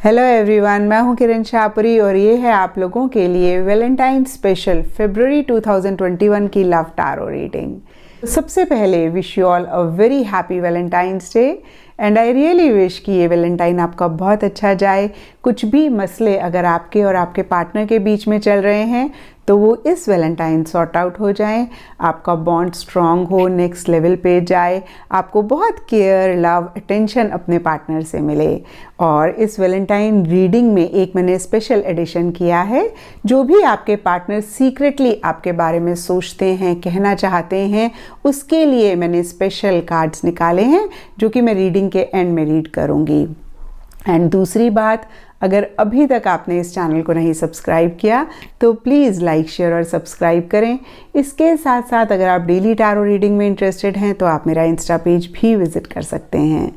Hello everyone, मैं हूं किरण शाहपुरी और ये है आप लोगों के लिए वैलेंटाइन स्पेशल फरवरी 2021 की लव टारो रीडिंग। सबसे पहले wish you all a very happy Valentine's day and I really wish कि ये वैलेंटाइन आपका बहुत अच्छा जाए। कुछ भी मसले अगर आपके और आपके पार्टनर के बीच में चल रहे हैं तो वो इस वैलेंटाइन सॉर्ट आउट हो जाएं, आपका बॉन्ड स्ट्रॉन्ग हो, नेक्स्ट लेवल पे जाए, आपको बहुत केयर, लव, अटेंशन अपने पार्टनर से मिले। और इस वैलेंटाइन रीडिंग में एक मैंने स्पेशल एडिशन किया है। जो भी आपके पार्टनर सीक्रेटली आपके बारे में सोचते हैं, कहना चाहते हैं, उसके लिए मैंने स्पेशल कार्ड्स निकाले हैं जो कि मैं रीडिंग के एंड में रीड करूँगी। एंड दूसरी बात, अगर अभी तक आपने इस चैनल को नहीं सब्सक्राइब किया तो प्लीज़ लाइक, शेयर और सब्सक्राइब करें। इसके साथ साथ अगर आप डेली टारो रीडिंग में इंटरेस्टेड हैं तो आप मेरा इंस्टा पेज भी विज़िट कर सकते हैं।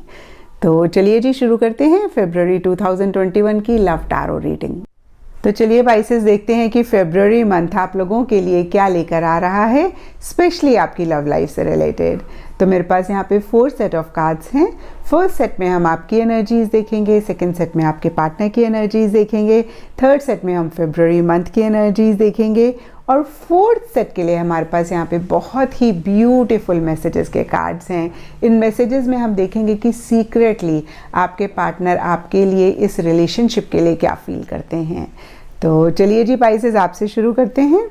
तो चलिए जी, शुरू करते हैं फरवरी 2021 की लव टारो रीडिंग। तो चलिए पाइसेस, देखते हैं कि फरवरी मंथ आप लोगों के लिए क्या लेकर आ रहा है, स्पेशली आपकी लव लाइफ से रिलेटेड। तो मेरे पास यहाँ पे 4 सेट ऑफ कार्ड्स हैं। फर्स्ट सेट में हम आपकी एनर्जीज देखेंगे, सेकंड सेट में आपके पार्टनर की एनर्जीज देखेंगे, थर्ड सेट में हम फरवरी मंथ की एनर्जीज देखेंगे और फोर्थ सेट के लिए हमारे पास यहाँ पे बहुत ही ब्यूटीफुल मैसेजेस के कार्ड्स हैं। इन मैसेजेस में हम देखेंगे कि सीक्रेटली आपके पार्टनर आपके लिए, इस रिलेशनशिप के लिए क्या फील करते हैं। तो चलिए जी पाइसेस, आपसे शुरू करते हैं।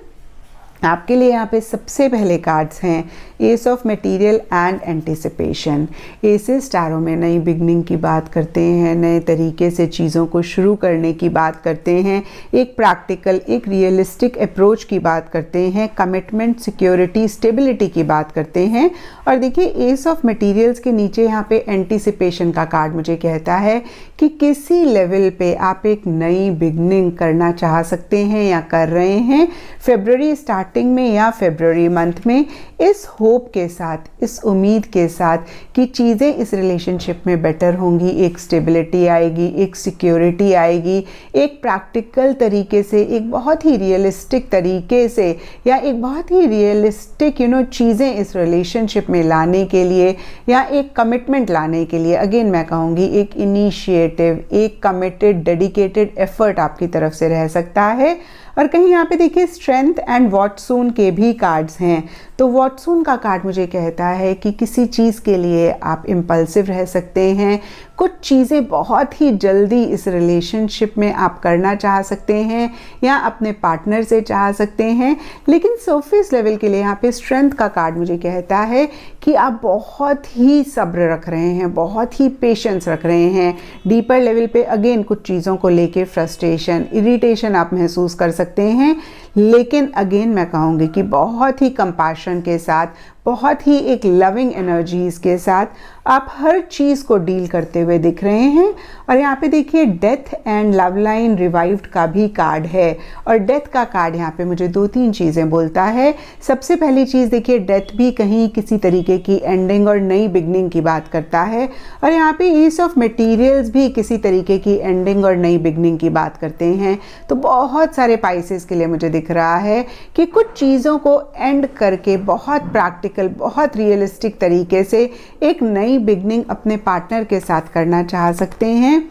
आपके लिए यहाँ पे सबसे पहले कार्ड्स हैं ace of material and anticipation. Aces tarot में नई बिगनिंग की बात करते हैं, नए तरीके से चीज़ों को शुरू करने की बात करते हैं, एक प्रैक्टिकल, एक रियलिस्टिक अप्रोच की बात करते हैं, कमिटमेंट, सिक्योरिटी, स्टेबिलिटी की बात करते हैं। और देखिए, एस ऑफ मटेरियल्स के नीचे यहाँ पे एंटिसिपेशन का कार्ड मुझे कहता है कि किसी लेवल पे आप एक नई बिगनिंग करना चाह सकते हैं या कर रहे हैं फरवरी स्टार्टिंग में या फरवरी मंथ में, इस होप के साथ, इस उम्मीद के साथ कि चीज़ें इस रिलेशनशिप में बेटर होंगी, एक स्टेबिलिटी आएगी, एक सिक्योरिटी आएगी, एक प्रैक्टिकल तरीके से, एक बहुत ही रियलिस्टिक तरीके से या एक बहुत ही रियलिस्टिक चीज़ें इस रिलेशनशिप में लाने के लिए या एक कमिटमेंट लाने के लिए, अगेन मैं कहूँगी एक इनिशिएटिव, एक कमिटेड, डेडिकेटेड एफर्ट आपकी तरफ से रह सकता है। और कहीं यहाँ पे देखिए स्ट्रेंथ एंड व्हाट सून के भी कार्ड्स हैं। तो व्हाट सून का कार्ड मुझे कहता है कि किसी चीज़ के लिए आप इम्पल्सिव रह सकते हैं, कुछ चीज़ें बहुत ही जल्दी इस रिलेशनशिप में आप करना चाह सकते हैं या अपने पार्टनर से चाह सकते हैं, लेकिन सरफेस लेवल के लिए यहाँ पे स्ट्रेंथ का कार्ड मुझे कहता है कि आप बहुत ही सब्र रख रहे हैं, बहुत ही पेशेंस रख रहे हैं। डीपर लेवल पे अगेन कुछ चीज़ों को लेके फ्रस्ट्रेशन, इरिटेशन आप महसूस कर सकते हैं, लेकिन अगेन मैं कहूँगी कि बहुत ही कंपैशन के साथ, बहुत ही एक लविंग एनर्जीज के साथ आप हर चीज़ को डील करते हुए दिख रहे हैं। और यहाँ पे देखिए death and love line revived का भी कार्ड है। और डेथ का कार्ड यहाँ पे मुझे 2-3 चीज़ें बोलता है। सबसे पहली चीज़ देखिए, डेथ भी कहीं किसी तरीके की एंडिंग और नई बिगनिंग की बात करता है। और यहाँ पे एस ऑफ मटेरियल्स भी किसी तरीके की एंडिंग और नई बिगनिंग की बात करते हैं। तो बहुत सारे पाइसेस के लिए मुझे दिख रहा है कि कुछ चीज़ों को एंड करके बहुत प्रैक्टिकल, बहुत रियलिस्टिक तरीके से एक नई बिगनिंग अपने पार्टनर के साथ करना चाह सकते हैं।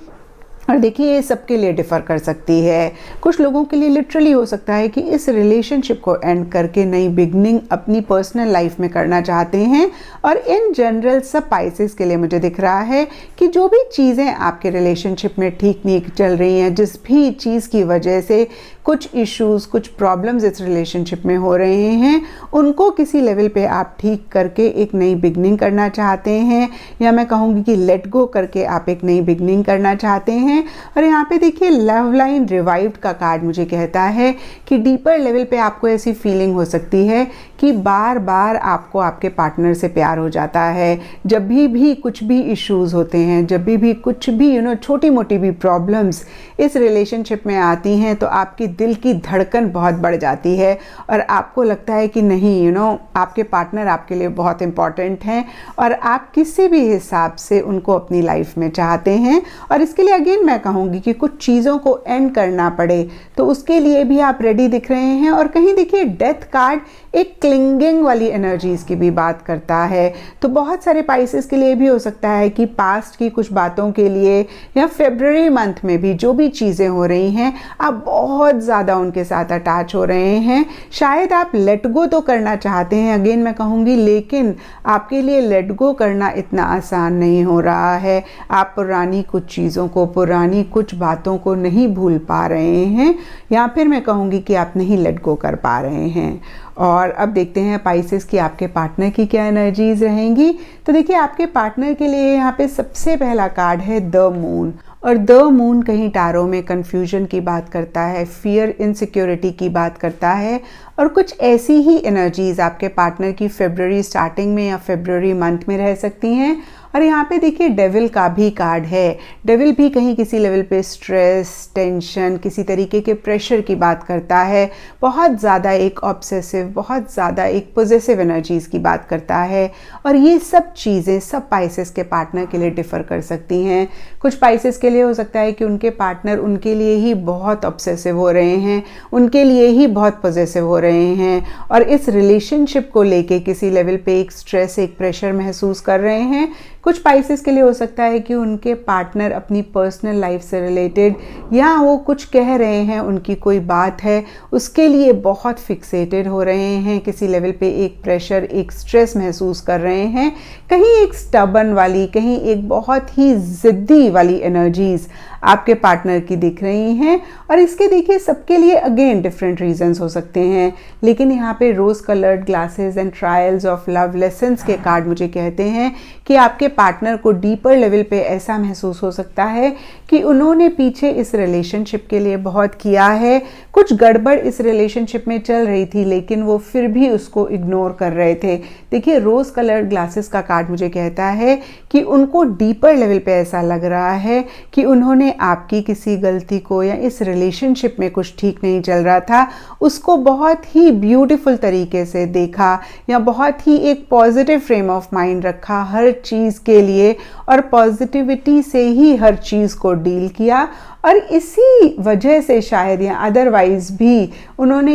और देखिए, ये सबके लिए डिफ़र कर सकती है। कुछ लोगों के लिए लिटरली हो सकता है कि इस रिलेशनशिप को एंड करके नई बिगनिंग अपनी पर्सनल लाइफ में करना चाहते हैं। और इन जनरल सब पाइसेस के लिए मुझे दिख रहा है कि जो भी चीज़ें आपके रिलेशनशिप में ठीक नहीं चल रही हैं, जिस भी चीज़ की वजह से कुछ इश्यूज़, कुछ प्रॉब्लम्स इस रिलेशनशिप में हो रहे हैं, उनको किसी लेवल पे आप ठीक करके एक नई बिगनिंग करना चाहते हैं, या मैं कहूँगी कि लेट गो करके आप एक नई बिगनिंग करना चाहते हैं। और यहाँ पे देखिए लव लाइन रिवाइव्ड का कार्ड मुझे कहता है कि डीपर लेवल पे आपको ऐसी फीलिंग हो सकती है कि बार बार आपको आपके पार्टनर से प्यार हो जाता है। जब भी कुछ भी इश्यूज़ होते हैं, जब भी कुछ भी छोटी मोटी भी प्रॉब्लम्स इस रिलेशनशिप में आती हैं, तो आपकी दिल की धड़कन बहुत बढ़ जाती है और आपको लगता है कि नहीं, आपके पार्टनर आपके लिए बहुत इम्पॉर्टेंट हैं और आप किसी भी हिसाब से उनको अपनी लाइफ में चाहते हैं। और इसके लिए अगेन मैं कहूँगी कि कुछ चीज़ों को एंड करना पड़े तो उसके लिए भी आप रेडी दिख रहे हैं। और कहीं देखिए डेथ कार्ड एक क्लिंगिंग वाली एनर्जीज की भी बात करता है। तो बहुत सारे पाइसेस के लिए भी हो सकता है कि पास्ट की कुछ बातों के लिए या फेब्रुअरी मंथ में भी जो भी चीज़ें हो रही हैं आप बहुत ज़्यादा उनके साथ अटैच हो रहे हैं। शायद आप लेट गो तो करना चाहते हैं, अगेन मैं कहूँगी, लेकिन आपके लिए लेट गो करना इतना आसान नहीं हो रहा है। आप पुरानी कुछ चीज़ों को, पुरानी कुछ बातों को नहीं भूल पा रहे हैं, या फिर मैं कहूँगी कि आप नहीं लेट गो कर पा रहे हैं। और अब देखते हैं पाइसेस की आपके पार्टनर की क्या एनर्जीज रहेंगी। तो देखिए आपके पार्टनर के लिए यहाँ पे सबसे पहला कार्ड है द मून। और द मून कहीं टैरो में कन्फ्यूजन की बात करता है, फियर, इनसिक्योरिटी की बात करता है। और कुछ ऐसी ही एनर्जीज आपके पार्टनर की फेब्रुअरी स्टार्टिंग में या फेब्रुअरी मंथ में रह सकती हैं। और यहाँ पे देखिए डेविल का भी कार्ड है। डेविल भी कहीं किसी लेवल पे स्ट्रेस, टेंशन, किसी तरीके के प्रेशर की बात करता है। बहुत ज़्यादा एक ऑब्सेसिव, बहुत ज़्यादा एक पॉजिटिव एनर्जीज़ की बात करता है। और ये सब चीज़ें सब पाइसेस के पार्टनर के लिए डिफ़र कर सकती हैं। कुछ पाइसेस के लिए हो सकता है कि उनके पार्टनर उनके लिए ही बहुत ऑब्सेसिव हो रहे हैं, उनके लिए ही बहुत पॉजिटिव हो रहे हैं और इस रिलेशनशिप को लेके किसी लेवल पे एक स्ट्रेस, एक प्रेशर महसूस कर रहे हैं। कुछ पाइसेस के लिए हो सकता है कि उनके पार्टनर अपनी पर्सनल लाइफ से रिलेटेड या वो कुछ कह रहे हैं, उनकी कोई बात है, उसके लिए बहुत फिक्सेटेड हो रहे हैं, किसी लेवल पे एक प्रेशर, एक स्ट्रेस महसूस कर रहे हैं। कहीं एक स्टबन वाली, कहीं एक बहुत ही ज़िद्दी वाली एनर्जीज़ आपके पार्टनर की दिख रही हैं। और इसके देखिए सबके लिए अगेन डिफरेंट रीजंस हो सकते हैं, लेकिन यहाँ पे rose coloured glasses and trials of love lessons के कार्ड मुझे कहते हैं कि आपके पार्टनर को डीपर लेवल पे ऐसा महसूस हो सकता है कि उन्होंने पीछे इस रिलेशनशिप के लिए बहुत किया है। कुछ गड़बड़ इस रिलेशनशिप में चल रही थी लेकिन वो फिर भी उसको इग्नोर कर रहे थे। देखिए रोज़ कलर्ड ग्लासेस का कार्ड मुझे कहता है कि उनको डीपर लेवल पे ऐसा लग रहा है कि उन्होंने आपकी किसी गलती को या इस रिलेशनशिप में कुछ ठीक नहीं चल रहा था उसको बहुत ही ब्यूटीफुल तरीके से देखा या बहुत ही एक पॉजिटिव फ्रेम ऑफ माइंड रखा हर चीज़ के लिए और पॉजिटिविटी से ही हर चीज़ को डील किया। और इसी वजह से शायद या अदरवाइज भी उन्होंने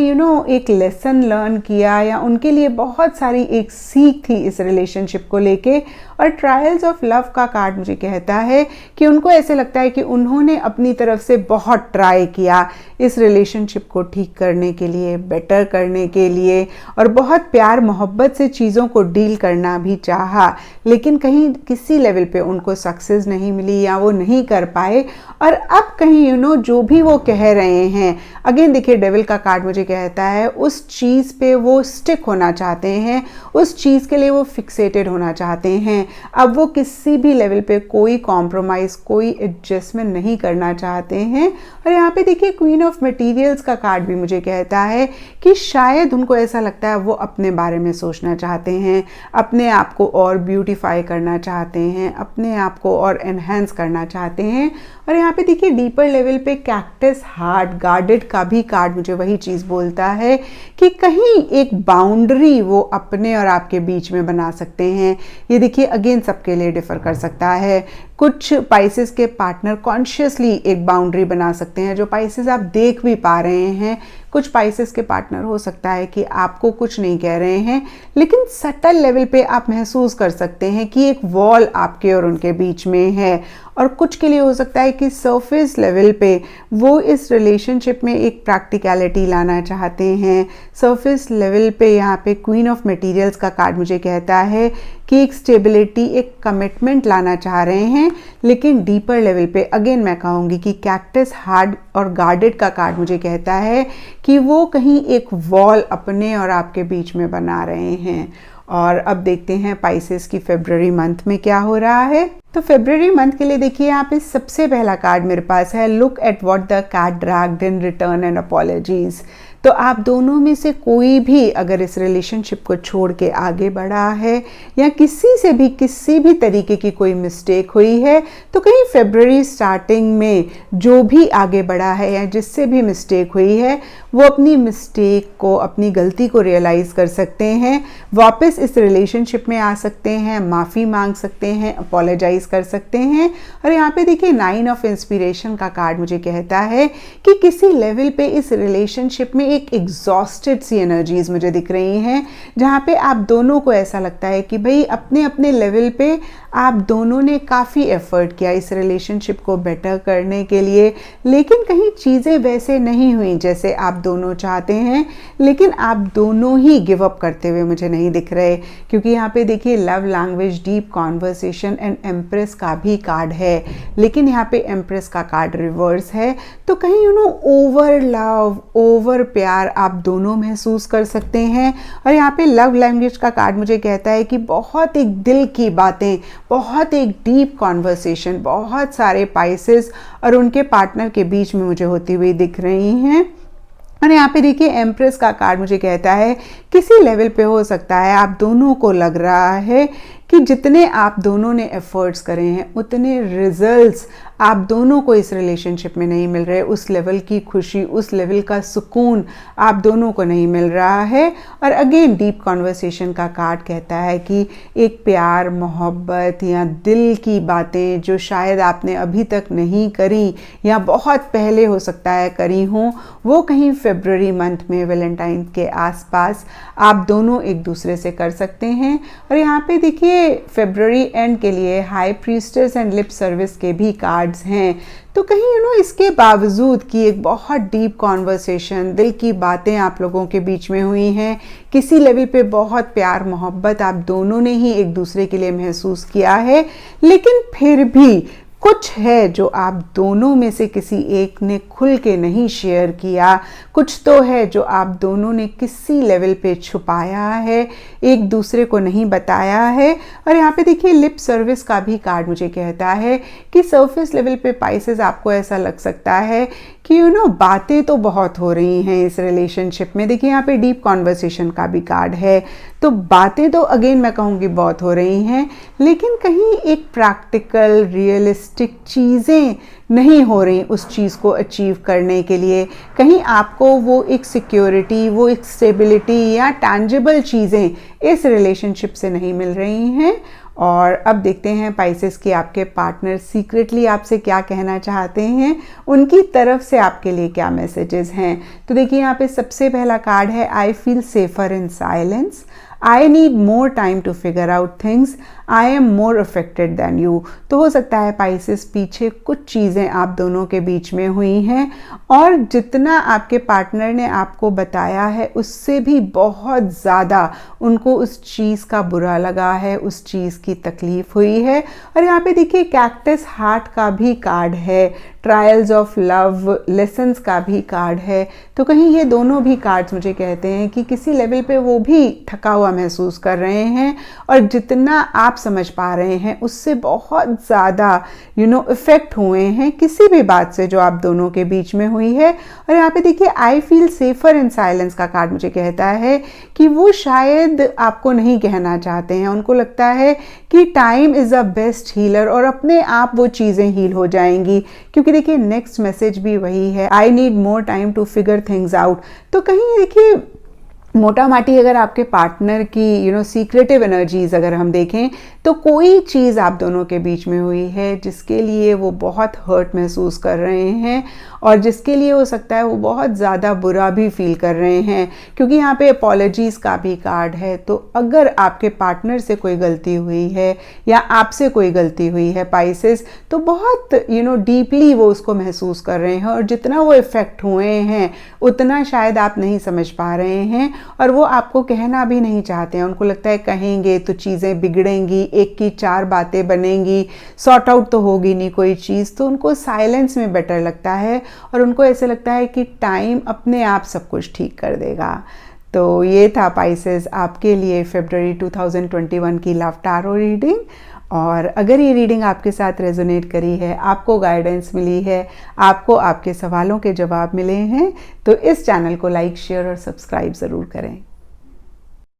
एक लेसन लर्न किया या उनके लिए बहुत सारी एक सीख थी इस रिलेशनशिप को लेके। और ट्रायल्स ऑफ लव का कार्ड मुझे कहता है कि उनको ऐसे लगता है कि उन्होंने अपनी तरफ से बहुत ट्राई किया इस रिलेशनशिप को ठीक करने के लिए, बेटर करने के लिए, और बहुत प्यार मोहब्बत से चीज़ों को डील करना भी चाहा, लेकिन कहीं किसी लेवल पे उनको सक्सेस नहीं मिली या वो नहीं कर पाए। और अब कहीं जो भी वो कह रहे हैं, अगेन देखिए डेविल का कार्ड मुझे कहता है उस चीज़ पे वो स्टिक होना चाहते हैं, उस चीज़ के लिए वो फिक्सेटेड होना चाहते हैं। अब वो किसी भी लेवल पे कोई कॉम्प्रोमाइज़, कोई एडजस्टमेंट नहीं करना चाहते हैं। और यहाँ पे देखिए क्वीन ऑफ मटेरियल्स का कार्ड भी मुझे कहता है कि शायद उनको ऐसा लगता है वो अपने बारे में सोचना चाहते हैं, अपने आप को और ब्यूटीफाई करना चाहते हैं, अपने आप को और एनहेंस करना चाहते हैं। और यहाँ पे देखिए डीपर लेवल पे कैक्टस हार्ट गार्डेड का भी कार्ड मुझे वही चीज़ बोलता है कि कहीं एक बाउंड्री वो अपने और आपके बीच में बना सकते हैं। ये देखिए अगेन सबके लिए डिफ़र कर सकता है। कुछ पाइसेस के पार्टनर कॉन्शियसली एक बाउंड्री बना सकते हैं जो पाइसेस आप देख भी पा रहे हैं। कुछ पाइसेस के पार्टनर हो सकता है कि आपको कुछ नहीं कह रहे हैं लेकिन सटल लेवल पे आप महसूस कर सकते हैं कि एक वॉल आपके और उनके बीच में है। और कुछ के लिए हो सकता है कि सरफेस लेवल पे वो इस रिलेशनशिप में एक प्रैक्टिकलिटी लाना चाहते हैं। सरफेस लेवल पे यहाँ पे क्वीन ऑफ मटेरियल्स का कार्ड मुझे कहता है कि एक स्टेबिलिटी, एक कमिटमेंट लाना चाह रहे हैं, लेकिन डीपर लेवल पे अगेन मैं कहूँगी कि कैक्टस हार्ड और गार्डेड का कार्ड मुझे कहता है कि वो कहीं एक वॉल अपने और आपके बीच में बना रहे हैं। और अब देखते हैं पाइसेस की फेब्रुअरी मंथ में क्या हो रहा है। तो फेब्रुअरी मंथ के लिए देखिए यहाँ पे सबसे पहला कार्ड मेरे पास है look at what the cat dragged in return and apologies. तो आप दोनों में से कोई भी अगर इस रिलेशनशिप को छोड़ के आगे बढ़ा है या किसी भी तरीके की कोई मिस्टेक हुई है, तो कहीं फरवरी स्टार्टिंग में जो भी आगे बढ़ा है या जिससे भी मिस्टेक हुई है वो अपनी मिस्टेक को, अपनी गलती को रियलाइज़ कर सकते हैं, वापस इस रिलेशनशिप में आ सकते हैं, माफ़ी मांग सकते हैं, अपोलोजाइज कर सकते हैं। और यहाँ पे देखिए 9 ऑफ इंस्पिरेशन का कार्ड मुझे कहता है कि किसी लेवल पे इस रिलेशनशिप में एक एग्जॉस्टेड सी एनर्जीज मुझे दिख रही हैं, जहाँ पे आप दोनों को ऐसा लगता है कि भाई अपने अपने लेवल पे आप दोनों ने काफ़ी एफर्ट किया इस रिलेशनशिप को बेटर करने के लिए, लेकिन कहीं चीज़ें वैसे नहीं हुई जैसे आप दोनों चाहते हैं। लेकिन आप दोनों ही गिव अप करते हुए मुझे नहीं दिख रहे, क्योंकि यहाँ पे देखिए love language, deep conversation and empress का भी कार्ड है, लेकिन यहाँ पे एम्प्रेस का कार्ड रिवर्स है। तो कहीं ओवर लव, ओवर प्यार आप दोनों महसूस कर सकते हैं। और यहाँ पे लव लैंग्वेज का कार्ड मुझे कहता है कि बहुत एक दिल की बातें, बहुत एक डीप कॉन्वर्सेशन बहुत सारे पाइसेस और उनके पार्टनर के बीच में मुझे होती हुई दिख रही हैं। और यहाँ पे देखिए एम्प्रेस का कार्ड मुझे कहता है किसी लेवल पे हो सकता है आप दोनों को लग रहा है कि जितने आप दोनों ने एफर्ट्स करे हैं उतने रिजल्ट्स आप दोनों को इस रिलेशनशिप में नहीं मिल रहे, उस लेवल की खुशी, उस लेवल का सुकून आप दोनों को नहीं मिल रहा है। और अगेन डीप कॉन्वर्सेशन का कार्ड कहता है कि एक प्यार, मोहब्बत या दिल की बातें जो शायद आपने अभी तक नहीं करी या बहुत पहले हो सकता है करी हों, वो कहीं फरवरी मंथ में वैलेंटाइन के आसपास आप दोनों एक दूसरे से कर सकते हैं। और यहाँ पे देखिए फरवरी एंड के लिए high priestess and lip service के भी कार्ड्स हैं। तो कहीं इसके बावजूद कि एक बहुत डीप कॉन्वर्सेशन, दिल की बातें आप लोगों के बीच में हुई हैं, किसी लेवल पे बहुत प्यार मोहब्बत आप दोनों ने ही एक दूसरे के लिए महसूस किया है, लेकिन फिर भी कुछ है जो आप दोनों में से किसी एक ने खुल के नहीं शेयर किया, कुछ तो है जो आप दोनों ने किसी लेवल पे छुपाया है, एक दूसरे को नहीं बताया है। और यहाँ पे देखिए लिप सर्विस का भी कार्ड मुझे कहता है कि सरफेस लेवल पे पाइसेस आपको ऐसा लग सकता है कि बातें तो बहुत हो रही हैं इस रिलेशनशिप में। देखिए यहाँ पे डीप कॉन्वर्सेशन का भी कार्ड है, तो बातें तो अगेन मैं कहूँगी बहुत हो रही हैं, लेकिन कहीं एक प्रैक्टिकल रियलिस्टिक चीज़ें नहीं हो रही उस चीज़ को अचीव करने के लिए। कहीं आपको वो एक सिक्योरिटी, वो एक स्टेबिलिटी या टैंजिबल चीज़ें इस रिलेशनशिप से नहीं मिल रही हैं। और अब देखते हैं पाइसेस कि आपके पार्टनर सीक्रेटली आपसे क्या कहना चाहते हैं, उनकी तरफ से आपके लिए क्या मैसेजेस हैं। तो देखिए यहाँ पे सबसे पहला कार्ड है I feel safer in silence, I need more time to figure out things, I am more affected than you. तो हो सकता है पाइसेस पीछे कुछ चीज़ें आप दोनों के बीच में हुई हैं और जितना आपके पार्टनर ने आपको बताया है उससे भी बहुत ज़्यादा उनको उस चीज़ का बुरा लगा है, उस चीज़ की तकलीफ हुई है। और यहाँ पे देखिए कैक्टस हार्ट का भी कार्ड है, ट्रायल्स ऑफ लव, लेसन्स का भी कार्ड है। तो कहीं ये दोनों भी कार्ड्स मुझे कहते हैं कि किसी लेवल पे वो भी थका हुआ महसूस कर रहे हैं और जितना आप समझ पा रहे हैं उससे बहुत ज़्यादा इफ़ेक्ट हुए हैं किसी भी बात से जो आप दोनों के बीच में हुई है। और यहाँ पे देखिए आई फील सेफर इन साइलेंस का कार्ड मुझे कहता है कि वो शायद आपको नहीं कहना चाहते हैं, उनको लगता है कि time is a best healer और अपने आप वो चीज़ें हील हो जाएंगी। क्योंकि देखिए नेक्स्ट मैसेज भी वही है, I need more time to figure things out. तो कहीं देखिए मोटा माटी अगर आपके पार्टनर की सीक्रेटिव एनर्जीज अगर हम देखें तो कोई चीज़ आप दोनों के बीच में हुई है जिसके लिए वो बहुत हर्ट महसूस कर रहे हैं और जिसके लिए हो सकता है वो बहुत ज़्यादा बुरा भी फील कर रहे हैं, क्योंकि यहाँ पे अपॉलॉजीज़ का भी कार्ड है। तो अगर आपके पार्टनर से कोई गलती हुई है या आपसे कोई गलती हुई है पाइसेस, तो बहुत डीपली वो उसको महसूस कर रहे हैं और जितना वो इफ़ेक्ट हुए हैं उतना शायद आप नहीं समझ पा रहे हैं और वो आपको कहना भी नहीं चाहते हैं। उनको लगता है कहेंगे तो चीज़ें बिगड़ेंगी, एक की चार बातें बनेंगी, सॉर्ट आउट तो होगी नहीं कोई चीज़, तो उनको साइलेंस में बेटर लगता है और उनको ऐसे लगता है कि टाइम अपने आप सब कुछ ठीक कर देगा। तो ये था पाइसेस आपके लिए फरवरी 2021 की लव टारो रीडिंग। और अगर ये रीडिंग आपके साथ रेजोनेट करी है, आपको गाइडेंस मिली है, आपको आपके सवालों के जवाब मिले हैं, तो इस चैनल को लाइक, शेयर और सब्सक्राइब ज़रूर करें।